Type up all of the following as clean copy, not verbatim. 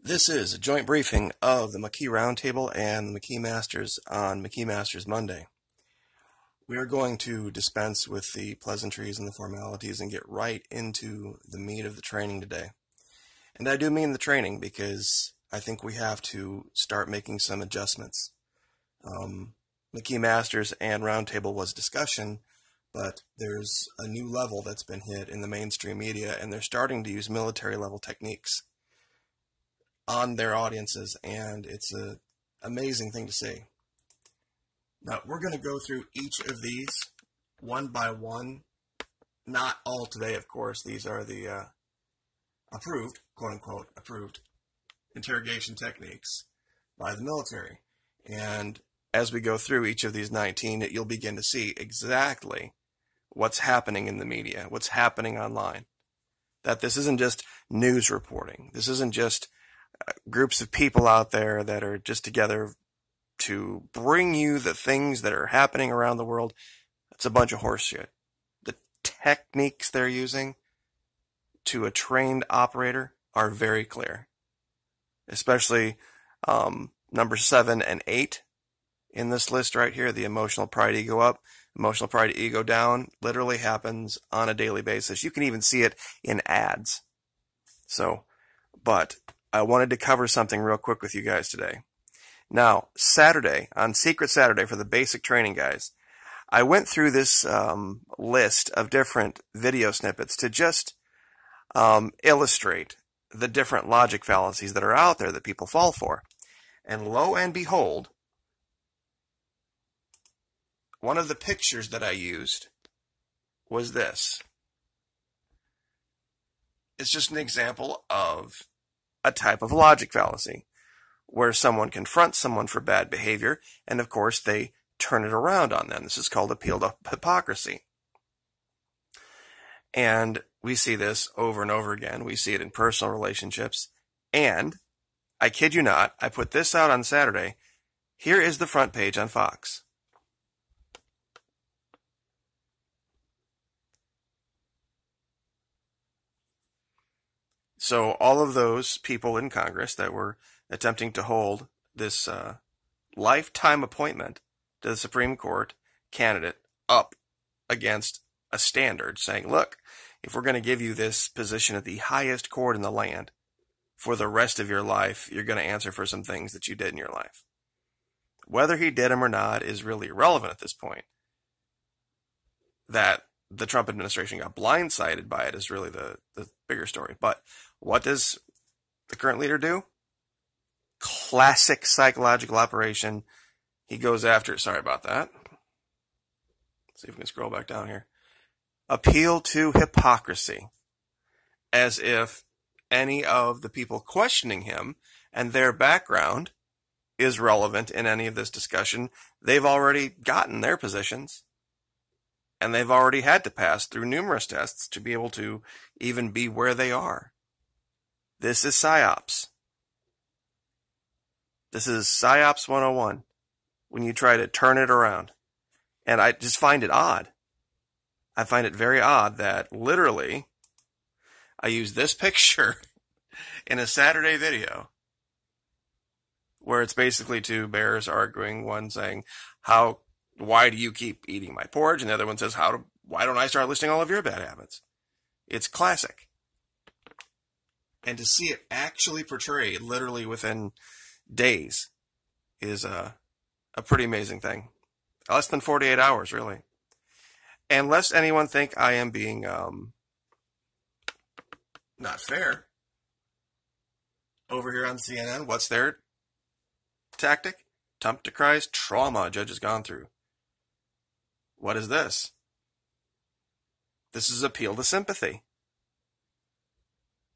This is a joint briefing of the McKee Roundtable and the McKee Masters on McKee Masters Monday. We are going to dispense with the pleasantries and the formalities and get right into the meat of the training today. And I do mean the training because I think we have to start making some adjustments. McKee Masters and Roundtable was discussion, but there's a new level that's been hit in the mainstream media, and they're starting to use military level techniques on their audiences, and it's an amazing thing to see. Now, we're going to go through each of these one by one. Not all today, of course. These are the approved, quote-unquote, approved interrogation techniques by the military. And as we go through each of these 19, you'll begin to see exactly what's happening in the media, what's happening online. That this isn't just news reporting. This isn't just groups of people out there that are just together to bring you the things that are happening around the world. It's a bunch of horseshit. The techniques they're using to a trained operator are very clear. Especially number 7 and 8 in this list right here, the emotional pride ego up, emotional pride ego down, literally happens on a daily basis. You can even see it in ads. So, but I wanted to cover something real quick with you guys today. Now, Saturday, on Secret Saturday for the basic training guys, I went through this list of different video snippets to just illustrate the different logic fallacies that are out there that people fall for. And lo and behold, one of the pictures that I used was this. It's just an example of a type of logic fallacy where someone confronts someone for bad behavior, and of course they turn it around on them. This is called appeal to hypocrisy. And we see this over and over again. We see it in personal relationships. And I kid you not, I put this out on Saturday. Here is the front page on Fox. So all of those people in Congress that were attempting to hold this lifetime appointment to the Supreme Court candidate up against a standard, saying, look, if we're going to give you this position at the highest court in the land for the rest of your life, you're going to answer for some things that you did in your life. Whether he did them or not is really irrelevant at this point. That the Trump administration got blindsided by it is really the bigger story. But what does the current leader do? Classic psychological operation. He goes after, sorry about that. Let's see if we can scroll back down here. Appeal to hypocrisy. As if any of the people questioning him and their background is relevant in any of this discussion. They've already gotten their positions. And they've already had to pass through numerous tests to be able to even be where they are. This is PSYOPs. This is PSYOPs 101 when you try to turn it around. And I just find it odd. I find it very odd that literally I use this picture in a Saturday video where it's basically two bears arguing, one saying, why do you keep eating my porridge? And the other one says, why don't I start listing all of your bad habits? It's classic. And to see it actually portrayed literally within days is a pretty amazing thing. Less than 48 hours, really. And lest anyone think I am being not fair, over here on CNN, what's their tactic? Trump decries trauma judge has gone through. What is this? This is appeal to sympathy.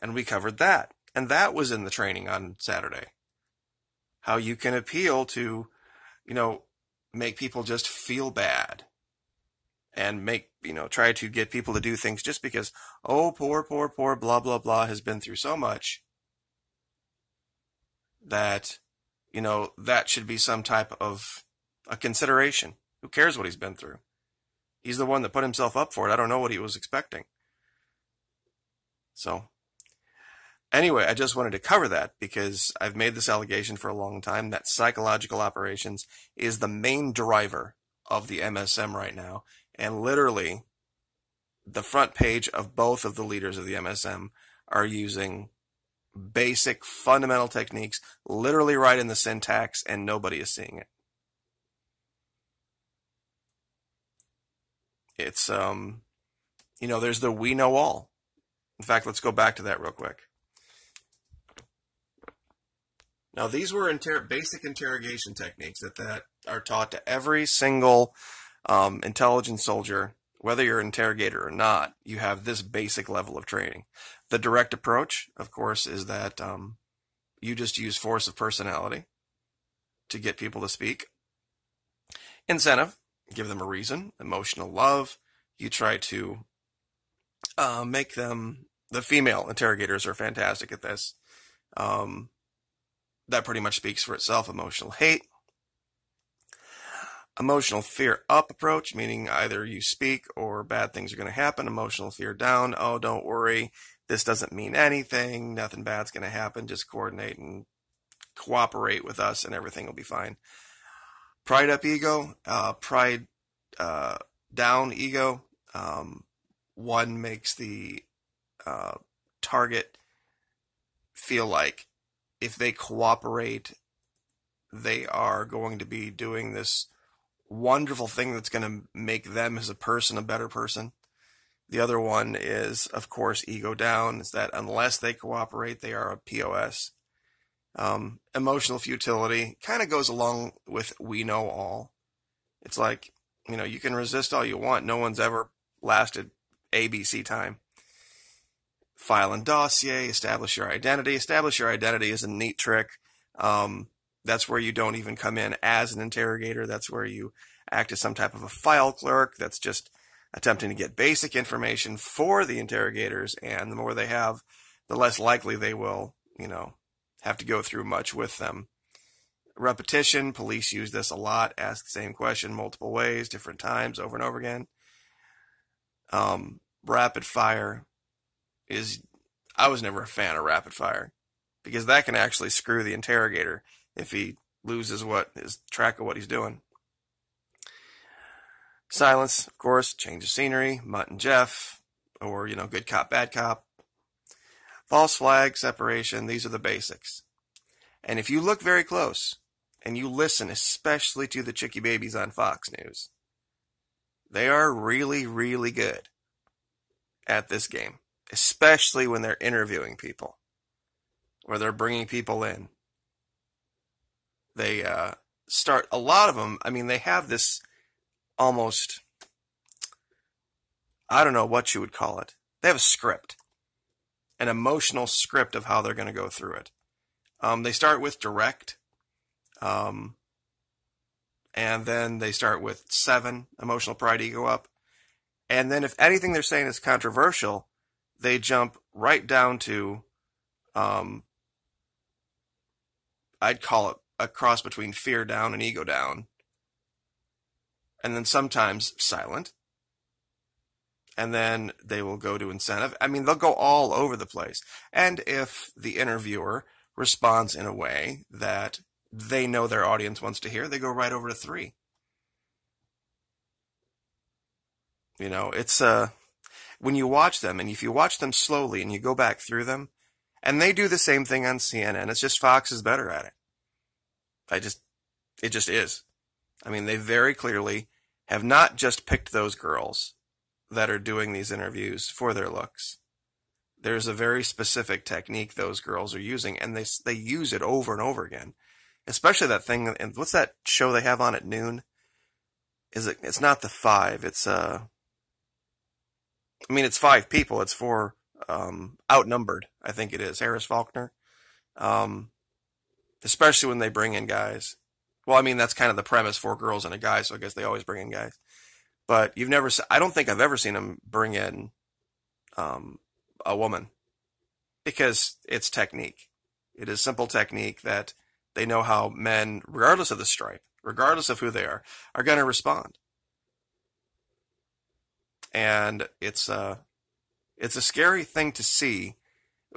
And we covered that. And that was in the training on Saturday. How you can appeal to, make people just feel bad. And try to get people to do things just because, oh, poor, blah, blah, blah, has been through so much that, that should be some type of a consideration. Who cares what he's been through? He's the one that put himself up for it. I don't know what he was expecting. So, Anyway, I just wanted to cover that because I've made this allegation for a long time that psychological operations is the main driver of the MSM right now. And literally, the front page of both of the leaders of the MSM are using basic fundamental techniques, literally right in the syntax, and nobody is seeing it. It's, there's the we know all. In fact, let's go back to that real quick. Now, these were basic interrogation techniques that are taught to every single intelligence soldier, whether you're an interrogator or not. You have this basic level of training. The direct approach, of course, is that you just use force of personality to get people to speak. Incentive, give them a reason. Emotional love, you try to make them. The female interrogators are fantastic at this. That pretty much speaks for itself. Emotional hate. Emotional fear up approach, meaning either you speak or bad things are going to happen. Emotional fear down. Oh, don't worry. This doesn't mean anything. Nothing bad's going to happen. Just coordinate and cooperate with us and everything will be fine. Pride up ego. Pride down ego. One makes the target feel like if they cooperate, they are going to be doing this wonderful thing that's going to make them as a person a better person. The other one is, of course, ego down. Is that unless they cooperate, they are a POS. Emotional futility kind of goes along with we know all. It's like, you can resist all you want. No one's ever lasted ABC time. File and dossier, establish your identity. Establish your identity is a neat trick. That's where you don't even come in as an interrogator. That's where you act as some type of a file clerk that's just attempting to get basic information for the interrogators. And the more they have, the less likely they will, have to go through much with them. Repetition, police use this a lot. Ask the same question multiple ways, different times, over and over again. Rapid fire. I was never a fan of rapid fire because that can actually screw the interrogator if he loses his track of what he's doing. Silence, of course, change of scenery, Mutt and Jeff, or, good cop, bad cop. False flag, separation, these are the basics. And if you look very close and you listen, especially to the Chickie Babies on Fox News, they are really, really good at this game. Especially when they're interviewing people or they're bringing people in. They start, a lot of them, they have this almost, I don't know what you would call it. They have a script, an emotional script of how they're going to go through it. They start with direct, and then they start with 7, emotional pride, ego up. And then if anything they're saying is controversial, they jump right down to, I'd call it a cross between fear down and ego down. And then sometimes silent. And then they will go to incentive. They'll go all over the place. And if the interviewer responds in a way that they know their audience wants to hear, they go right over to 3. It's when you watch them, and if you watch them slowly and you go back through them, and they do the same thing on CNN, it's just Fox is better at it. It just is. They very clearly have not just picked those girls that are doing these interviews for their looks. There's a very specific technique those girls are using, and they use it over and over again. Especially that thing, and what's that show they have on at noon? It's not The Five, it's it's 5 people. It's 4 outnumbered, I think it is. Harris Faulkner. Especially when they bring in guys. Well, that's kind of the premise, 4 girls and a guy, so I guess they always bring in guys. But I don't think I've ever seen them bring in a woman. Because it's technique. It is simple technique that they know how men, regardless of the stripe, regardless of who they are going to respond. And it's a scary thing to see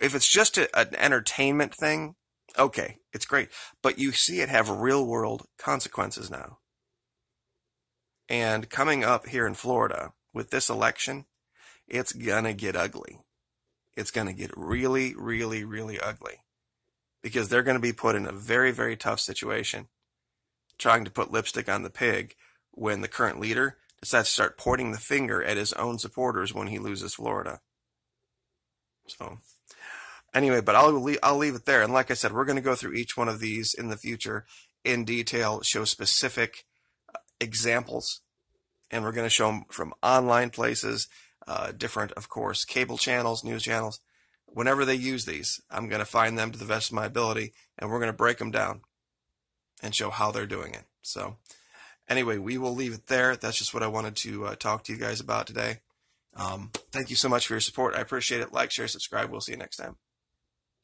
If it's just an entertainment thing, okay, it's great. But you see it have real world consequences now. And coming up here in Florida with this election, it's gonna get ugly. It's gonna get really, really, really ugly. Because they're gonna be put in a very, very tough situation trying to put lipstick on the pig when the current leader decides to start pointing the finger at his own supporters when he loses Florida. So anyway, but I'll leave it there. And like I said, we're going to go through each one of these in the future in detail, show specific examples, and we're going to show them from online places, different, of course, cable channels, news channels. Whenever they use these, I'm going to find them to the best of my ability, and we're going to break them down and show how they're doing it. So anyway, we will leave it there. That's just what I wanted to talk to you guys about today. Thank you so much for your support. I appreciate it. Like, share, subscribe. We'll see you next time.